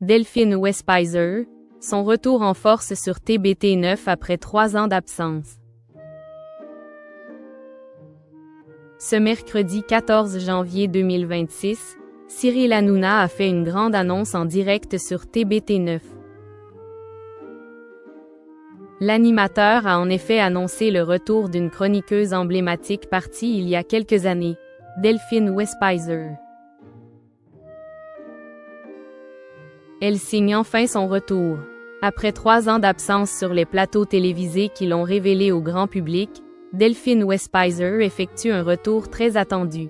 Delphine Westpizer, son retour en force sur TBT9 après 3 ans d'absence. Ce mercredi 14 janvier 2026, Cyril Hanouna a fait une grande annonce en direct sur TBT9. L'animateur a en effet annoncé le retour d'une chroniqueuse emblématique partie il y a quelques années, Delphine Westpizer. Elle signe enfin son retour. Après 3 ans d'absence sur les plateaux télévisés qui l'ont révélé au grand public, Delphine Westpizer effectue un retour très attendu.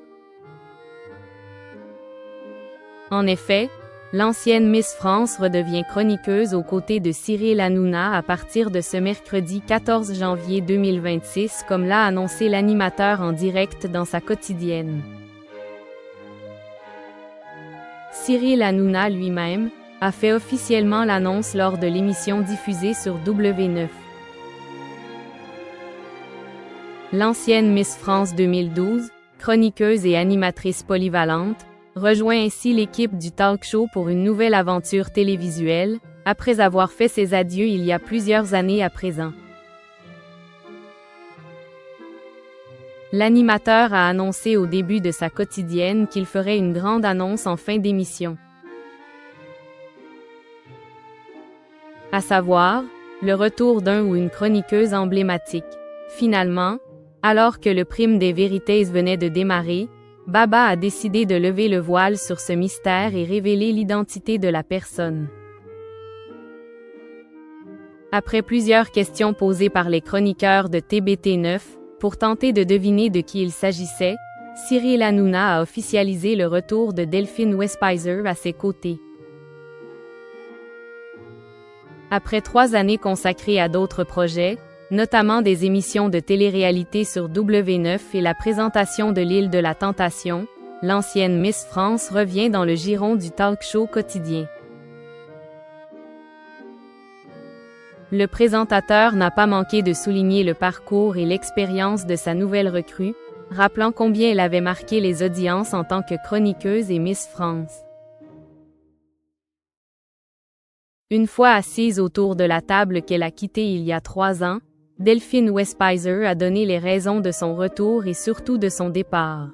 En effet, l'ancienne Miss France redevient chroniqueuse aux côtés de Cyril Hanouna à partir de ce mercredi 14 janvier 2026 comme l'a annoncé l'animateur en direct dans sa quotidienne. Cyril Hanouna lui-même a fait officiellement l'annonce lors de l'émission diffusée sur W9. L'ancienne Miss France 2012, chroniqueuse et animatrice polyvalente, rejoint ainsi l'équipe du talk show pour une nouvelle aventure télévisuelle, après avoir fait ses adieux il y a plusieurs années à présent. L'animateur a annoncé au début de sa quotidienne qu'il ferait une grande annonce en fin d'émission. À savoir, le retour d'un ou une chroniqueuse emblématique. Finalement, alors que le prime des vérités venait de démarrer, Baba a décidé de lever le voile sur ce mystère et révéler l'identité de la personne. Après plusieurs questions posées par les chroniqueurs de TBT9, pour tenter de deviner de qui il s'agissait, Cyril Hanouna a officialisé le retour de Delphine Westpizer à ses côtés. Après 3 années consacrées à d'autres projets, notamment des émissions de télé-réalité sur W9 et la présentation de l'Île de la Tentation, l'ancienne Miss France revient dans le giron du talk show quotidien. Le présentateur n'a pas manqué de souligner le parcours et l'expérience de sa nouvelle recrue, rappelant combien elle avait marqué les audiences en tant que chroniqueuse et Miss France. Une fois assise autour de la table qu'elle a quittée il y a 3 ans, Delphine Westpizer a donné les raisons de son retour et surtout de son départ.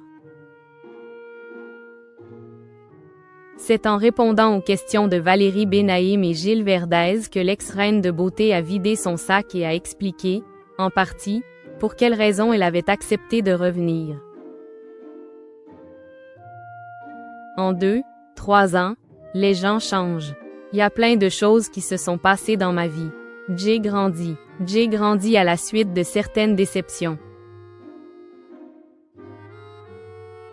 C'est en répondant aux questions de Valérie Benaïm et Gilles Verdez que l'ex-reine de beauté a vidé son sac et a expliqué, en partie, pour quelles raisons elle avait accepté de revenir. En 2-3 ans, les gens changent. Il y a plein de choses qui se sont passées dans ma vie. J'ai grandi à la suite de certaines déceptions.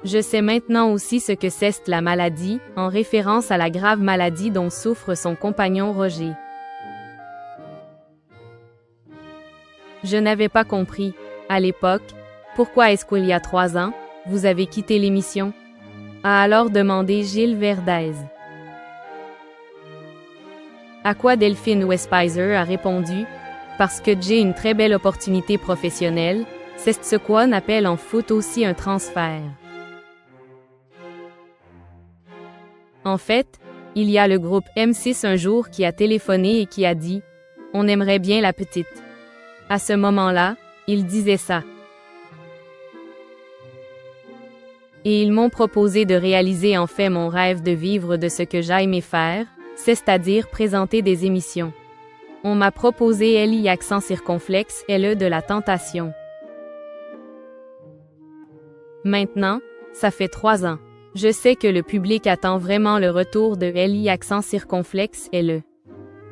Je sais maintenant aussi ce que c'est la maladie, en référence à la grave maladie dont souffre son compagnon Roger. Je n'avais pas compris, à l'époque, pourquoi est-ce qu'il y a 3 ans, vous avez quitté l'émission? A alors demandé Gilles Verdez. À quoi Delphine Westpizer a répondu: parce que j'ai une très belle opportunité professionnelle, c'est ce qu'on appelle en foot aussi un transfert. En fait, il y a le groupe M6 un jour qui a téléphoné et qui a dit « On aimerait bien la petite ». À ce moment-là, il disait ça. Et ils m'ont proposé de réaliser en fait mon rêve de vivre de ce que j'aimais faire, c'est-à-dire présenter des émissions. On m'a proposé LI accent circonflexe LE de la tentation. Maintenant, ça fait 3 ans. Je sais que le public attend vraiment le retour de LI accent circonflexe LE.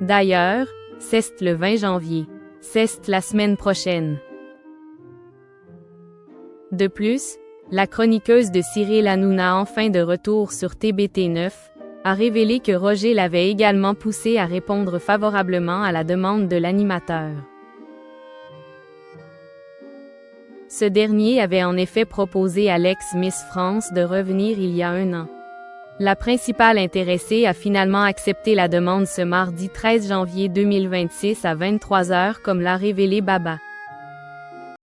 D'ailleurs, c'est le 20 janvier. C'est la semaine prochaine. De plus, la chroniqueuse de Cyril Hanouna enfin de retour sur TBT9, a révélé que Roger l'avait également poussé à répondre favorablement à la demande de l'animateur. Ce dernier avait en effet proposé à l'ex-Miss France de revenir il y a 1 an. La principale intéressée a finalement accepté la demande ce mardi 13 janvier 2026 à 23h comme l'a révélé Baba.